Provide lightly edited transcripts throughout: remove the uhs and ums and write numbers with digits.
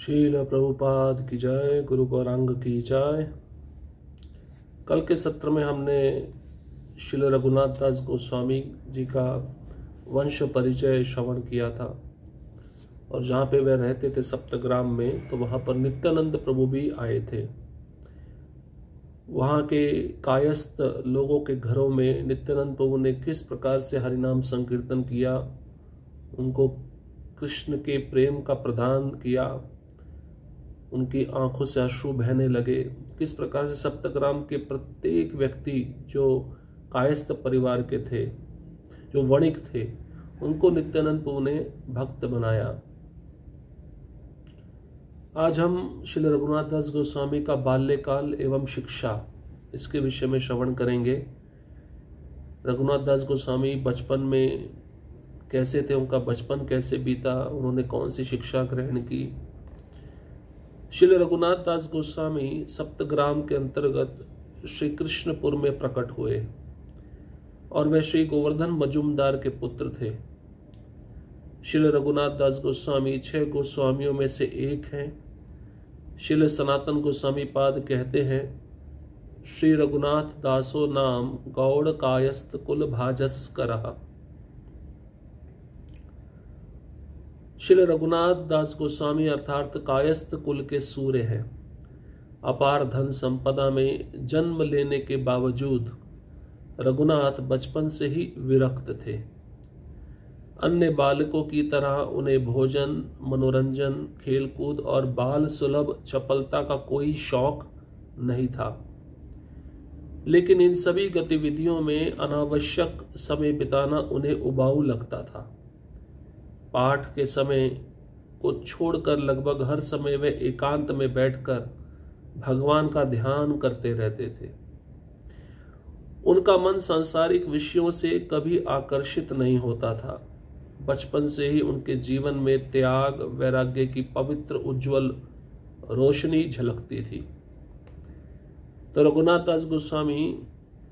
शील प्रभुपाद की जय, गुरु गौरांग की जय। कल के सत्र में हमने श्रील रघुनाथ दास गोस्वामी जी का वंश परिचय श्रवण किया था और जहाँ पे वह रहते थे सप्तग्राम में, तो वहाँ पर नित्यानंद प्रभु भी आए थे। वहाँ के कायस्थ लोगों के घरों में नित्यानंद प्रभु ने किस प्रकार से हरिनाम संकीर्तन किया, उनको कृष्ण के प्रेम का प्रदान किया, उनकी आंखों से अश्रु बहने लगे। किस प्रकार से सप्तग्राम के प्रत्येक व्यक्ति जो कायस्थ परिवार के थे, जो वणिक थे, उनको नित्यानंद प्रभु ने भक्त बनाया। आज हम श्री रघुनाथ दास गोस्वामी का बाल्यकाल एवं शिक्षा, इसके विषय में श्रवण करेंगे। रघुनाथ दास गोस्वामी बचपन में कैसे थे, उनका बचपन कैसे बीता, उन्होंने कौन सी शिक्षा ग्रहण की। श्री रघुनाथ दास गोस्वामी सप्तग्राम के अंतर्गत श्री कृष्णपुर में प्रकट हुए और वे श्री गोवर्धन मजुमदार के पुत्र थे। श्री रघुनाथ दास गोस्वामी 6 गोस्वामियों में से एक हैं। श्री सनातन गोस्वामी पाद कहते हैं, श्री रघुनाथ दासो नाम गौड़ कायस्थ कुल भाजस करहा। श्री रघुनाथ दास गोस्वामी अर्थात कायस्थ कुल के सूर्य हैं। अपार धन संपदा में जन्म लेने के बावजूद रघुनाथ बचपन से ही विरक्त थे। अन्य बालकों की तरह उन्हें भोजन, मनोरंजन, खेलकूद और बाल सुलभ चपलता का कोई शौक नहीं था, लेकिन इन सभी गतिविधियों में अनावश्यक समय बिताना उन्हें उबाऊ लगता था। पाठ के समय को छोड़कर लगभग हर समय वे एकांत में बैठकर भगवान का ध्यान करते रहते थे। उनका मन सांसारिक विषयों से कभी आकर्षित नहीं होता था। बचपन से ही उनके जीवन में त्याग, वैराग्य की पवित्र उज्जवल रोशनी झलकती थी। तो रघुनाथ दास गोस्वामी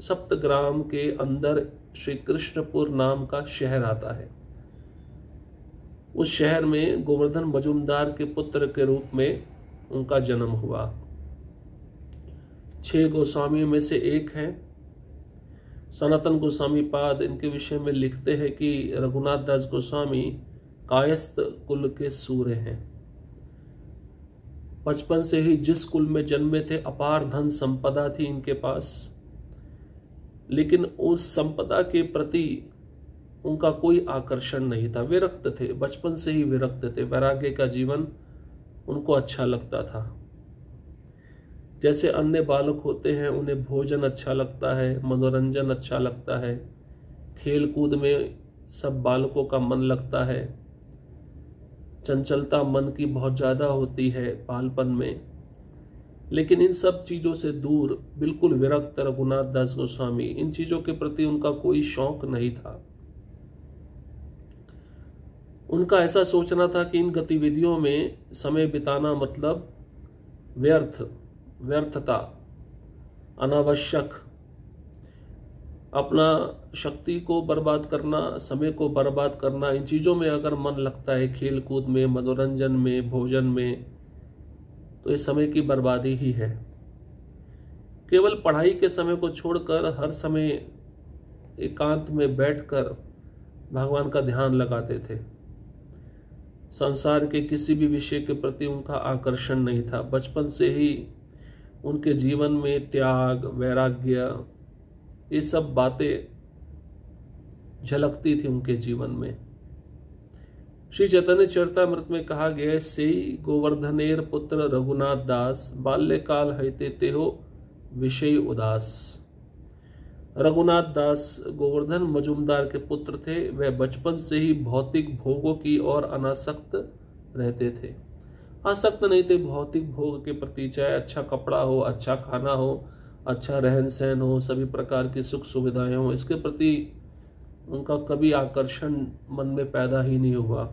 सप्तग्राम के अंदर श्री कृष्णपुर नाम का शहर आता है। उस शहर में गोवर्धन मजुमदार के पुत्र के रूप में उनका जन्म हुआ। 6 गोस्वामियों में से एक हैं। सनातन गोस्वामी पाद इनके विषय में लिखते हैं कि रघुनाथ दास गोस्वामी कायस्थ कुल के सूर्य हैं। बचपन से ही जिस कुल में जन्मे थे, अपार धन संपदा थी इनके पास, लेकिन उस संपदा के प्रति उनका कोई आकर्षण नहीं था। विरक्त थे, बचपन से ही विरक्त थे। वैराग्य का जीवन उनको अच्छा लगता था। जैसे अन्य बालक होते हैं, उन्हें भोजन अच्छा लगता है, मनोरंजन अच्छा लगता है, खेल कूद में सब बालकों का मन लगता है। चंचलता मन की बहुत ज़्यादा होती है बालपन में, लेकिन इन सब चीज़ों से दूर बिल्कुल विरक्त रघुनाथ दास गोस्वामी, इन चीज़ों के प्रति उनका कोई शौक नहीं था। उनका ऐसा सोचना था कि इन गतिविधियों में समय बिताना मतलब व्यर्थता, अनावश्यक, अपना शक्ति को बर्बाद करना, समय को बर्बाद करना, इन चीज़ों में अगर मन लगता है, खेल कूद में, मनोरंजन में, भोजन में, तो ये समय की बर्बादी ही है। केवल पढ़ाई के समय को छोड़कर हर समय एकांत में बैठकर भगवान का ध्यान लगाते थे। संसार के किसी भी विषय के प्रति उनका आकर्षण नहीं था। बचपन से ही उनके जीवन में त्याग, वैराग्य, ये सब बातें झलकती थी उनके जीवन में। श्री चैतन्य चरितामृत में कहा गया है, सेई गोवर्धनेर पुत्र रघुनाथ दास, बाल्यकाल हईते तेहो विषय उदास। रघुनाथ दास गोवर्धन मजुमदार के पुत्र थे। वह बचपन से ही भौतिक भोगों की ओर अनासक्त रहते थे। आसक्त नहीं थे भौतिक भोग के प्रति, चाहे अच्छा कपड़ा हो, अच्छा खाना हो, अच्छा रहन सहन हो, सभी प्रकार की सुख सुविधाएं हो, इसके प्रति उनका कभी आकर्षण मन में पैदा ही नहीं हुआ।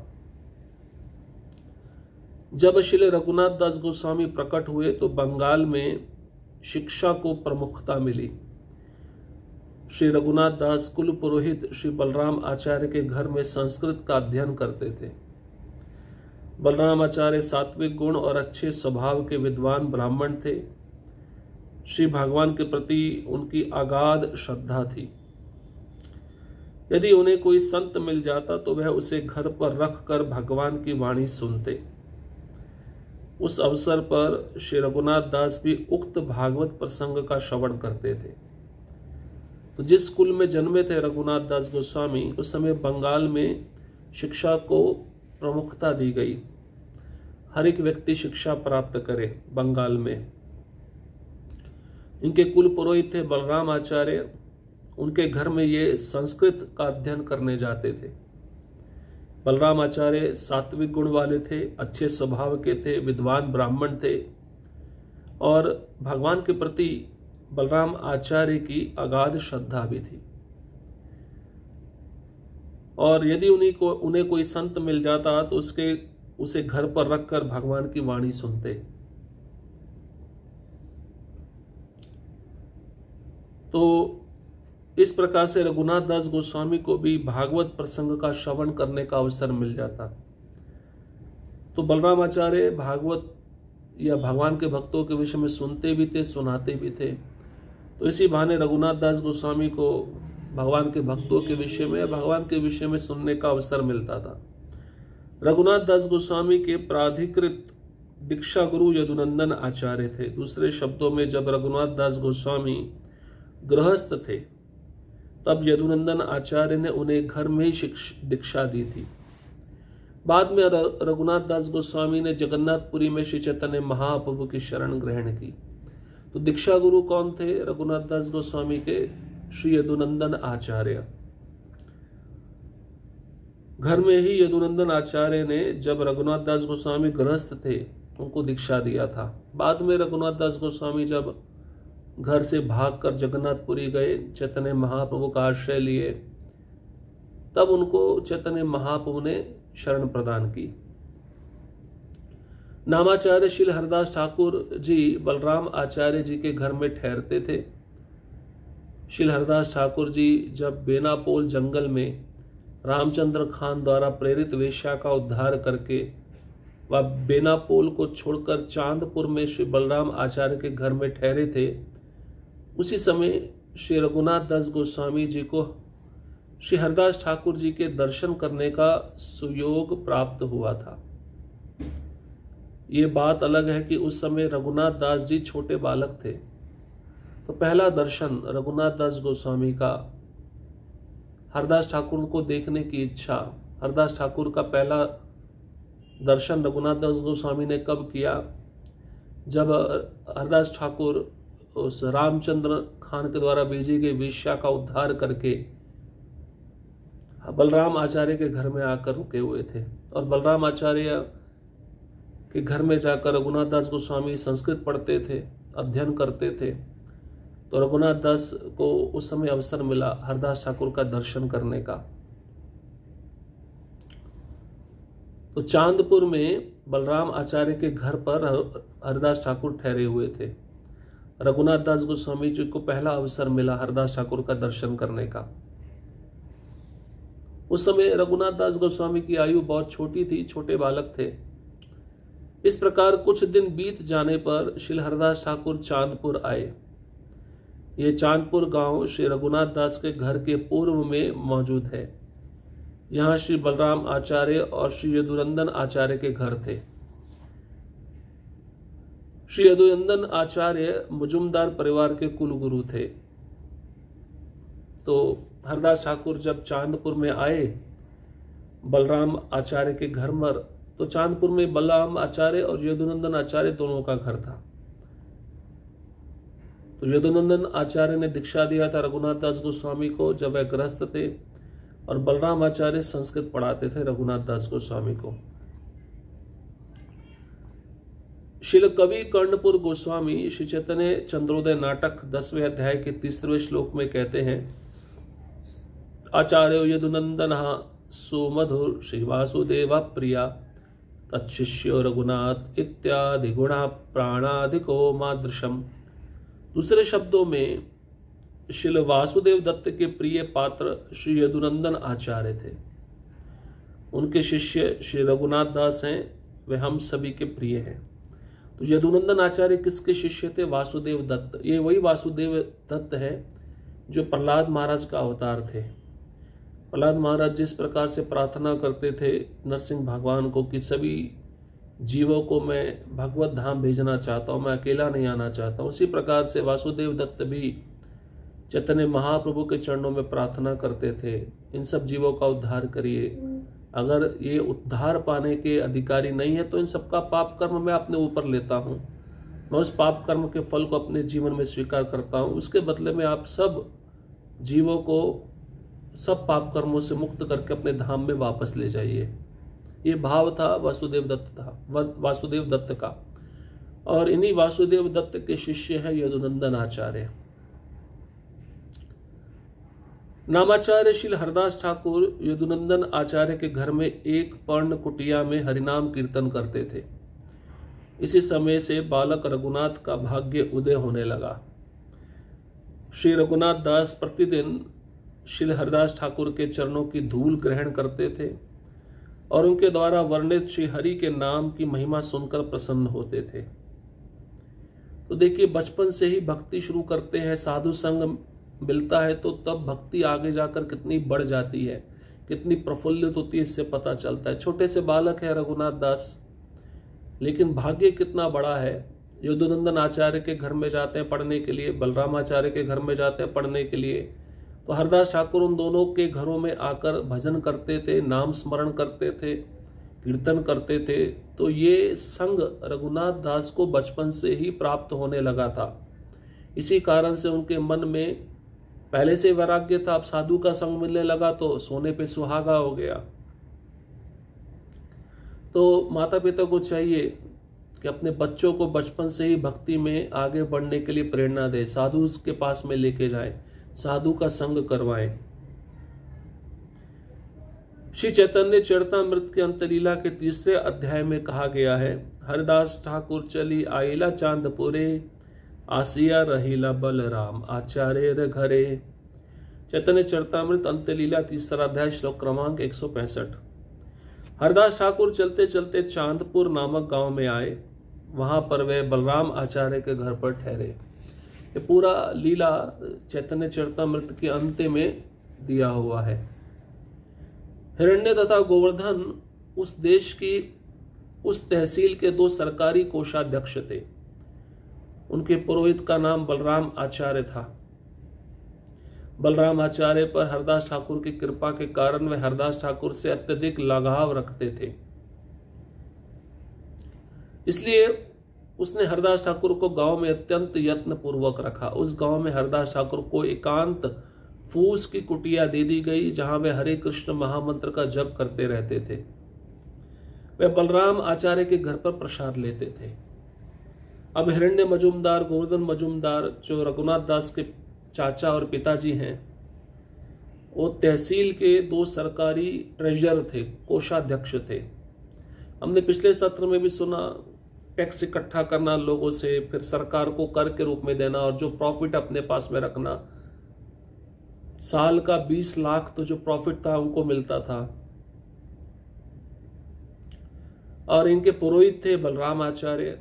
जब श्री रघुनाथ दास गोस्वामी प्रकट हुए तो बंगाल में शिक्षा को प्रमुखता मिली। श्री रघुनाथ दास कुल पुरोहित श्री बलराम आचार्य के घर में संस्कृत का अध्ययन करते थे। बलराम आचार्य सात्विक गुण और अच्छे स्वभाव के विद्वान ब्राह्मण थे। श्री भगवान के प्रति उनकी अगाध श्रद्धा थी। यदि उन्हें कोई संत मिल जाता तो वह उसे घर पर रखकर भगवान की वाणी सुनते। उस अवसर पर श्री रघुनाथ दास भी उक्त भागवत प्रसंग का श्रवण करते थे। तो जिस कुल में जन्मे थे रघुनाथ दास गोस्वामी, उस समय बंगाल में शिक्षा को प्रमुखता दी गई। हर एक व्यक्ति शिक्षा प्राप्त करे बंगाल में। इनके कुल पुरोहित थे बलराम आचार्य। उनके घर में ये संस्कृत का अध्ययन करने जाते थे। बलराम आचार्य सात्विक गुण वाले थे, अच्छे स्वभाव के थे, विद्वान ब्राह्मण थे और भगवान के प्रति बलराम आचार्य की अगाध श्रद्धा भी थी। और यदि उन्हें कोई संत मिल जाता तो उसे घर पर रखकर भगवान की वाणी सुनते। तो इस प्रकार से रघुनाथ दास गोस्वामी को भी भागवत प्रसंग का श्रवण करने का अवसर मिल जाता। तो बलराम आचार्य भागवत या भगवान के भक्तों के विषय में सुनते भी थे, सुनाते भी थे। तो इसी बहाने रघुनाथ दास गोस्वामी को भगवान के भक्तों के विषय में या भगवान के विषय में सुनने का अवसर मिलता था। रघुनाथ दास गोस्वामी के प्राधिकृत दीक्षा गुरु यदुनंदन आचार्य थे। दूसरे शब्दों में, जब रघुनाथ दास गोस्वामी गृहस्थ थे तब यदुनंदन आचार्य ने उन्हें घर में ही दीक्षा दी थी। बाद में रघुनाथ दास गोस्वामी ने जगन्नाथपुरी में श्री चैतन्य महाप्रभु की शरण ग्रहण की। तो दीक्षा गुरु कौन थे रघुनाथ दास गोस्वामी के? श्री यदुनंदन आचार्य। घर में ही यदुनंदन आचार्य ने, जब रघुनाथ दास गोस्वामी गृहस्थ थे, उनको दीक्षा दिया था। बाद में रघुनाथ दास गोस्वामी जब घर से भागकर जगन्नाथपुरी गए, चैतन्य महाप्रभु का आश्रय लिए, तब उनको चैतन्य महाप्रभु ने शरण प्रदान की। नामाचार्य श्री हरदास ठाकुर जी बलराम आचार्य जी के घर में ठहरते थे। श्री हरदास ठाकुर जी जब बेनापोल जंगल में रामचंद्र खान द्वारा प्रेरित वेश्या का उद्धार करके वह बेनापोल को छोड़कर चांदपुर में श्री बलराम आचार्य के घर में ठहरे थे, उसी समय श्री रघुनाथ दास गोस्वामी जी को श्री हरदास ठाकुर जी के दर्शन करने का सुयोग प्राप्त हुआ था। ये बात अलग है कि उस समय रघुनाथ दास जी छोटे बालक थे। तो पहला दर्शन रघुनाथ दास गोस्वामी का, हरदास ठाकुर को देखने की इच्छा, हरदास ठाकुर का पहला दर्शन रघुनाथ दास गोस्वामी ने कब किया? जब हरदास ठाकुर उस रामचंद्र खान के द्वारा भेजी गई वेश्या का उद्धार करके बलराम आचार्य के घर में आकर रुके हुए थे। और बलराम आचार्य के घर में जाकर रघुनाथ दास गोस्वामी संस्कृत पढ़ते थे, अध्ययन करते थे। तो रघुनाथ दास को उस समय अवसर मिला हरदास ठाकुर का दर्शन करने का। तो चांदपुर में बलराम आचार्य के घर पर हरदास ठाकुर ठहरे हुए थे। रघुनाथ दास गोस्वामी जी को पहला अवसर मिला हरदास ठाकुर का दर्शन करने का। उस समय रघुनाथ दास गोस्वामी की आयु बहुत छोटी थी, छोटे बालक थे। इस प्रकार कुछ दिन बीत जाने पर श्री हरदास ठाकुर चांदपुर आए। ये चांदपुर गांव श्री रघुनाथ दास के घर के पूर्व में मौजूद है। यहाँ श्री बलराम आचार्य और श्री यदुनंदन आचार्य के घर थे। श्री यदुनंदन आचार्य मुजुमदार परिवार के कुल गुरु थे। तो हरदास ठाकुर जब चांदपुर में आए बलराम आचार्य के घर पर, तो चांदपुर में बलराम आचार्य और यदुनंदन आचार्य दोनों का घर था। तो यदुनंदन आचार्य ने दीक्षा दिया था रघुनाथ दास गोस्वामी को जब वह गृहस्थ थे, और बलराम आचार्य संस्कृत पढ़ाते थे रघुनाथ दास गोस्वामी को। श्रील कवि कर्णपुर गोस्वामी श्री चैतन्य चंद्रोदय नाटक 10वें अध्याय के 3वें श्लोक में कहते हैं, आचार्यो यदुनंदन सुमधुर श्री वासुदेव प्रिया तत्शिष्यो रघुनाथ इत्यादि गुणा प्राणाधिको मादृशम। दूसरे शब्दों में श्री वासुदेव दत्त के प्रिय पात्र श्री यदुनंदन आचार्य थे। उनके शिष्य श्री रघुनाथ दास हैं, वे हम सभी के प्रिय हैं। तो यदुनंदन आचार्य किसके शिष्य थे? वासुदेव दत्त। ये वही वासुदेव दत्त है जो प्रहलाद महाराज का अवतार थे। प्रहलाद महाराज जिस प्रकार से प्रार्थना करते थे नरसिंह भगवान को कि सभी जीवों को मैं भगवत धाम भेजना चाहता हूँ, मैं अकेला नहीं आना चाहता हूँ, उसी प्रकार से वासुदेव दत्त भी चैतन्य महाप्रभु के चरणों में प्रार्थना करते थे, इन सब जीवों का उद्धार करिए। अगर ये उद्धार पाने के अधिकारी नहीं है तो इन सबका पाप कर्म मैं अपने ऊपर लेता हूँ, मैं उस पाप कर्म के फल को अपने जीवन में स्वीकार करता हूँ। उसके बदले में आप सब जीवों को सब पाप कर्मों से मुक्त करके अपने धाम में वापस ले जाइए। ये भाव था वासुदेव दत्त का। और इन्हीं वासुदेव दत्त के शिष्य हैं यदुनंदन आचार्य। नामाचार्य श्री हरदास ठाकुर यदुनंदन आचार्य के घर में एक पर्ण कुटिया में हरिनाम कीर्तन करते थे। इसी समय से बालक रघुनाथ का भाग्य उदय होने लगा। श्री रघुनाथ दास प्रतिदिन श्री हरदास ठाकुर के चरणों की धूल ग्रहण करते थे और उनके द्वारा वर्णित श्री हरि के नाम की महिमा सुनकर प्रसन्न होते थे। तो देखिए, बचपन से ही भक्ति शुरू करते हैं, साधु संग मिलता है तो तब भक्ति आगे जाकर कितनी बढ़ जाती है, कितनी प्रफुल्लित होती है, इससे पता चलता है। छोटे से बालक है रघुनाथ दास, लेकिन भाग्य कितना बड़ा है। यदुनंदन आचार्य के घर में जाते हैं पढ़ने के लिए, बलराम आचार्य के घर में जाते हैं पढ़ने के लिए, तो हरदास ठाकुर उन दोनों के घरों में आकर भजन करते थे, नाम स्मरण करते थे, कीर्तन करते थे। तो ये संग रघुनाथ दास को बचपन से ही प्राप्त होने लगा था। इसी कारण से उनके मन में पहले से वैराग्य था, अब साधु का संग मिलने लगा तो सोने पे सुहागा हो गया। तो माता पिता को चाहिए कि अपने बच्चों को बचपन से ही भक्ति में आगे बढ़ने के लिए प्रेरणा दे, साधु के पास में लेके जाए, साधु का संग करवाएं। श्री चैतन्य चरितामृत के अंतलीला के 3 अध्याय में कहा गया है, हरदास ठाकुर चली आइला चांदपुरे, आसिया रहीला बलराम आचार्य रे घरे। चैतन्य चरितामृत अंतलीला 3 अध्याय श्लोक क्रमांक 165। हरदास ठाकुर चलते चलते चांदपुर नामक गांव में आए, वहां पर वे बलराम आचार्य के घर पर ठहरे। ये पूरा लीला चैतन्य चरितामृत के अंत में दिया हुआ है। हिरण्य तथा गोवर्धन उस देश की उस तहसील के 2 सरकारी कोषाध्यक्ष थे। उनके पुरोहित का नाम बलराम आचार्य था। बलराम आचार्य पर हरदास ठाकुर की कृपा के कारण वे हरदास ठाकुर से अत्यधिक लगाव रखते थे, इसलिए उसने हरदास ठाकुर को गांव में अत्यंत यत्न पूर्वक रखा। उस गांव में हरदास ठाकुर को एकांत फूस की कुटिया दे दी गई, जहां वे हरे कृष्ण महामंत्र का जप करते रहते थे। वे बलराम आचार्य के घर पर प्रसाद लेते थे। अब हिरण्य मजूमदार, गोवर्धन मजूमदार जो रघुनाथ दास के चाचा और पिताजी हैं, वो तहसील के 2 सरकारी ट्रेजर थे, कोषाध्यक्ष थे। हमने पिछले सत्र में भी सुना, टैक्स इकट्ठा करना लोगों से, फिर सरकार को कर के रूप में देना और जो प्रॉफिट अपने पास में रखना। साल का 20 लाख तो जो प्रॉफिट था उनको मिलता था। और इनके पुरोहित थे बलराम आचार्य।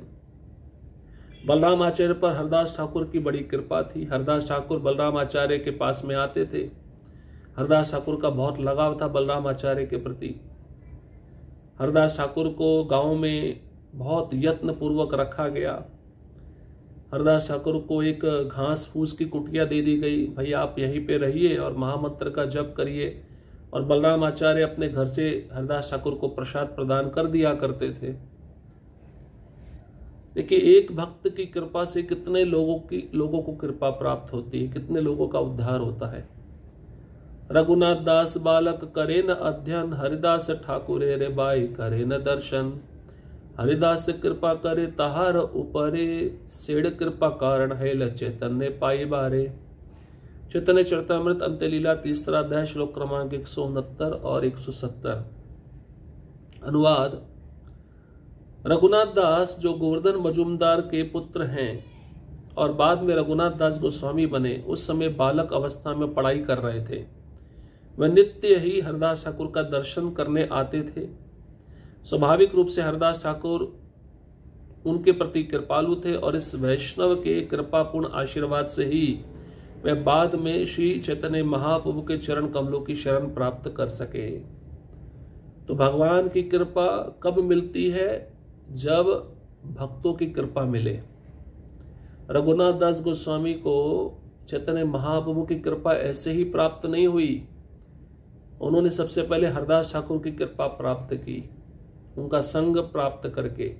बलराम आचार्य पर हरदास ठाकुर की बड़ी कृपा थी। हरदास ठाकुर बलराम आचार्य के पास में आते थे। हरदास ठाकुर का बहुत लगाव था बलराम आचार्य के प्रति। हरदास ठाकुर को गांव में बहुत यत्न पूर्वक रखा गया। हरदास ठाकुर को एक घास फूस की कुटिया दे दी गई, भाई आप यहीं पे रहिए और महामंत्र का जप करिए। और बलराम आचार्य अपने घर से हरदास ठाकुर को प्रसाद प्रदान कर दिया करते थे। देखिए, एक भक्त की कृपा से कितने लोगों को कृपा प्राप्त होती है, कितने लोगों का उद्धार होता है। रघुनाथ दास बालक करे न अध्ययन, हरिदास ठाकुरे रे बाई करे न दर्शन। हरिदास कृपा करे तहार ऊपरे, सेड़ कृपा कारण है चैतन्य पाई बारे। चैतन्य चरितामृत अंत्यलीला 3 अध्याय श्लोक क्रमांक 169 और 170। अनुवाद। रघुनाथ दास जो गोवर्धन मजूमदार के पुत्र हैं और बाद में रघुनाथ दास गोस्वामी बने, उस समय बालक अवस्था में पढ़ाई कर रहे थे। वह नित्य ही हरदास ठाकुर का दर्शन करने आते थे। स्वाभाविक रूप से हरदास ठाकुर उनके प्रति कृपालु थे और इस वैष्णव के कृपापूर्ण आशीर्वाद से ही वे बाद में श्री चैतन्य महाप्रभु के चरण कमलों की शरण प्राप्त कर सके। तो भगवान की कृपा कब मिलती है? जब भक्तों की कृपा मिले। रघुनाथ दास गोस्वामी को चैतन्य महाप्रभु की कृपा ऐसे ही प्राप्त नहीं हुई। उन्होंने सबसे पहले हरदास ठाकुर की कृपा प्राप्त की, उनका संग प्राप्त करके।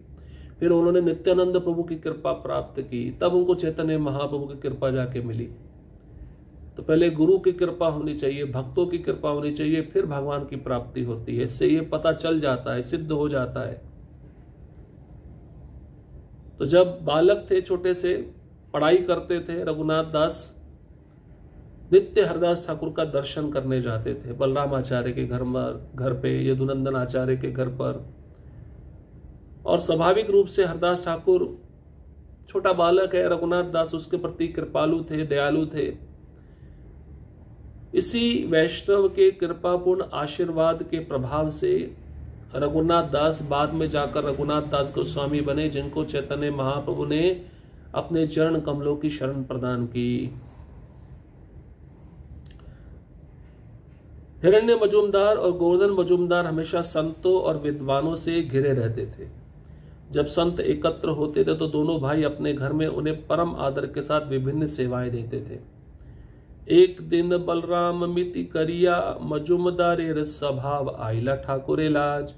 फिर उन्होंने नित्यानंद प्रभु की कृपा प्राप्त की, तब उनको चैतन्य महाप्रभु की कृपा जाके मिली। तो पहले गुरु की कृपा होनी चाहिए, भक्तों की कृपा होनी चाहिए, फिर भगवान की प्राप्ति होती है। इससे ये पता चल जाता है, सिद्ध हो जाता है। तो जब बालक थे, छोटे से पढ़ाई करते थे, रघुनाथ दास नित्य हरदास ठाकुर का दर्शन करने जाते थे। बलराम आचार्य के घर पे, यदुनंदन आचार्य के घर पर। और स्वाभाविक रूप से हरदास ठाकुर छोटा बालक है, रघुनाथ दास उसके प्रति कृपालु थे, दयालु थे। इसी वैष्णव के कृपापूर्ण आशीर्वाद के प्रभाव से रघुनाथ दास बाद में जाकर रघुनाथ दास गोस्वामी बने, जिनको चैतन्य महाप्रभु ने अपने चरण कमलों की शरण प्रदान की। हिरण्य मजूमदार और गोवर्धन मजूमदार हमेशा संतों और विद्वानों से घिरे रहते थे। जब संत एकत्र होते थे तो दोनों भाई अपने घर में उन्हें परम आदर के साथ विभिन्न सेवाएं देते थे। एक दिन बलराम मिति करिया मजूमदारेर स्वभाव आइला ठाकुरे लाज।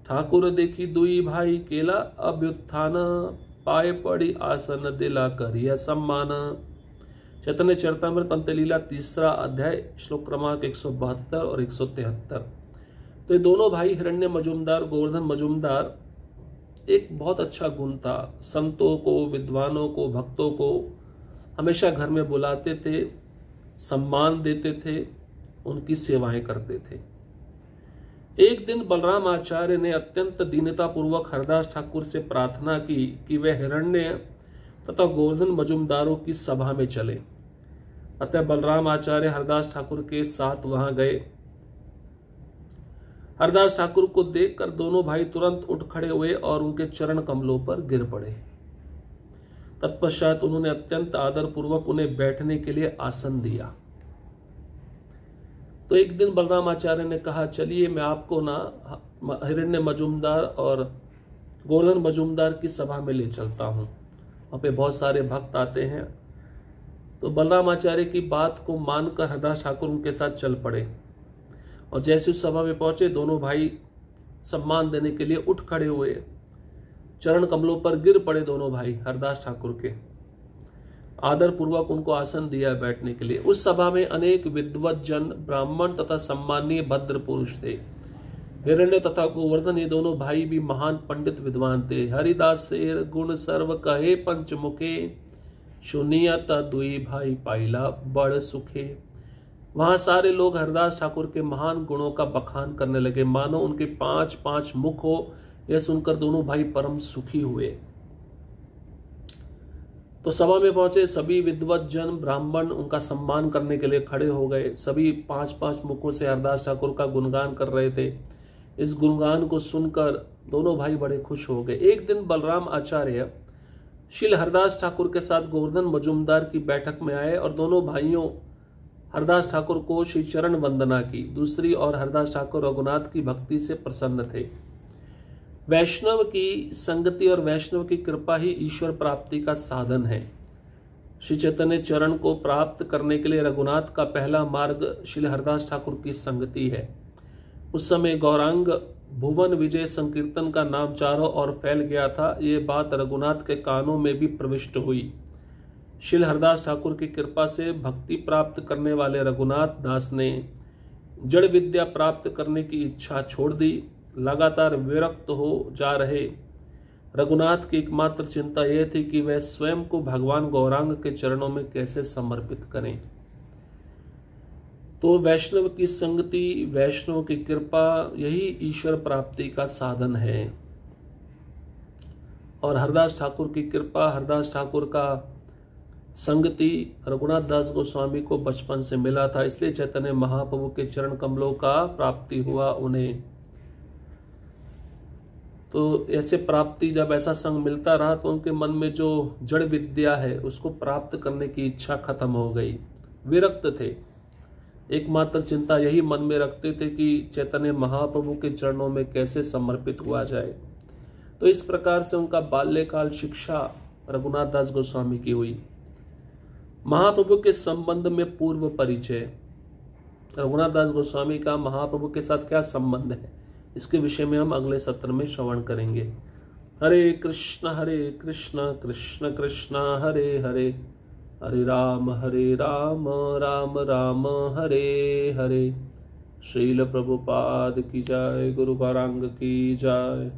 ठाकुर देखी दुई भाई केला अभ्युत्थान पाए पड़ी आसन दिला करिया सम्मान। चैतन्य चरितामृत अंतलीला 3 अध्याय श्लोक क्रमांक 172 और 173। तो ये दोनों भाई हिरण्य मजूमदार, गोवर्धन मजूमदार, एक बहुत अच्छा गुण था। संतों को, विद्वानों को, भक्तों को हमेशा घर में बुलाते थे, सम्मान देते थे, उनकी सेवाएं करते थे। एक दिन बलराम आचार्य ने अत्यंत दीनता पूर्वक हरदास ठाकुर से प्रार्थना की कि वे हिरण्य तथा गोवर्धन मजूमदारों की सभा में चले। अतः बलराम आचार्य हरदास ठाकुर के साथ वहां गए। हरदास ठाकुर को देखकर दोनों भाई तुरंत उठ खड़े हुए और उनके चरण कमलों पर गिर पड़े। तत्पश्चात उन्होंने अत्यंत आदर पूर्वक उन्हें बैठने के लिए आसन दिया। तो एक दिन बलराम आचार्य ने कहा, चलिए मैं आपको ना हिरण्य मजूमदार और गोवर्धन मजूमदार की सभा में ले चलता हूं। वहां पे बहुत सारे भक्त आते हैं। तो बलराम आचार्य की बात को मानकर हरदास ठाकुर उनके साथ चल पड़े और जैसे उस सभा में पहुंचे दोनों भाई सम्मान देने के लिए उठ खड़े हुए, चरण कमलों पर गिर पड़े दोनों भाई हरदास ठाकुर के। आदर पूर्वक उनको आसन दिया बैठने के लिए। उस सभा में अनेक विद्वत जन, ब्राह्मण तथा सम्मानीय भद्र पुरुष थे। हिरण्य तथा गोवर्धन ये दोनों भाई भी महान पंडित विद्वान थे। हरिदास शेर गुण सर्व कहे पंचमुखे, सुनियत दुई भाई पाइला बड़ सुखे। वहां सारे लोग हरदास ठाकुर के महान गुणों का बखान करने लगे, मानो उनके 5 मुख हो। यह सुनकर दोनों भाई परम सुखी हुए। तो सभा में पहुंचे सभी विद्वत जन, ब्राह्मण उनका सम्मान करने के लिए खड़े हो गए। सभी 5 मुखों से हरदास ठाकुर का गुणगान कर रहे थे। इस गुणगान को सुनकर दोनों भाई बड़े खुश हो गए। एक दिन बलराम आचार्य श्री हरदास ठाकुर के साथ गोवर्धन मजूमदार की बैठक में आए और दोनों भाइयों हरदास ठाकुर को श्री चरण वंदना की। दूसरी ओर हरदास ठाकुर रघुनाथ की भक्ति से प्रसन्न थे। वैष्णव की संगति और वैष्णव की कृपा ही ईश्वर प्राप्ति का साधन है। श्री चैतन्य चरण को प्राप्त करने के लिए रघुनाथ का पहला मार्ग श्री हरदास ठाकुर की संगति है। उस समय गौरांग भुवन विजय संकीर्तन का नाम चारों ओर फैल गया था। ये बात रघुनाथ के कानों में भी प्रविष्ट हुई। श्री हरदास ठाकुर की कृपा से भक्ति प्राप्त करने वाले रघुनाथ दास ने जड़ विद्या प्राप्त करने की इच्छा छोड़ दी। लगातार विरक्त हो जा रहे रघुनाथ की एकमात्र चिंता यह थी कि वह स्वयं को भगवान गौरांग के चरणों में कैसे समर्पित करें। तो वैष्णव की संगति, वैष्णव की कृपा, यही ईश्वर प्राप्ति का साधन है। और हरदास ठाकुर की कृपा, हरदास ठाकुर का संगति रघुनाथ दास गोस्वामी को बचपन से मिला था, इसलिए चैतन्य महाप्रभु के चरण कमलों का प्राप्ति हुआ उन्हें। तो ऐसे प्राप्ति, जब ऐसा संग मिलता रहा तो उनके मन में जो जड़ विद्या है उसको प्राप्त करने की इच्छा खत्म हो गई, विरक्त थे। एकमात्र चिंता यही मन में रखते थे कि चैतन्य महाप्रभु के चरणों में कैसे समर्पित हुआ जाए। तो इस प्रकार से उनका बाल्यकाल शिक्षा रघुनाथ दास गोस्वामी की हुई। महाप्रभु के संबंध में पूर्व परिचय। रघुनाथ दास गोस्वामी का महाप्रभु के साथ क्या संबंध है, इसके विषय में हम अगले सत्र में श्रवण करेंगे। हरे कृष्ण कृष्ण कृष्ण हरे हरे, हरे राम राम राम हरे हरे। श्रील प्रभुपाद की जय, गुरु गौरांग की जय।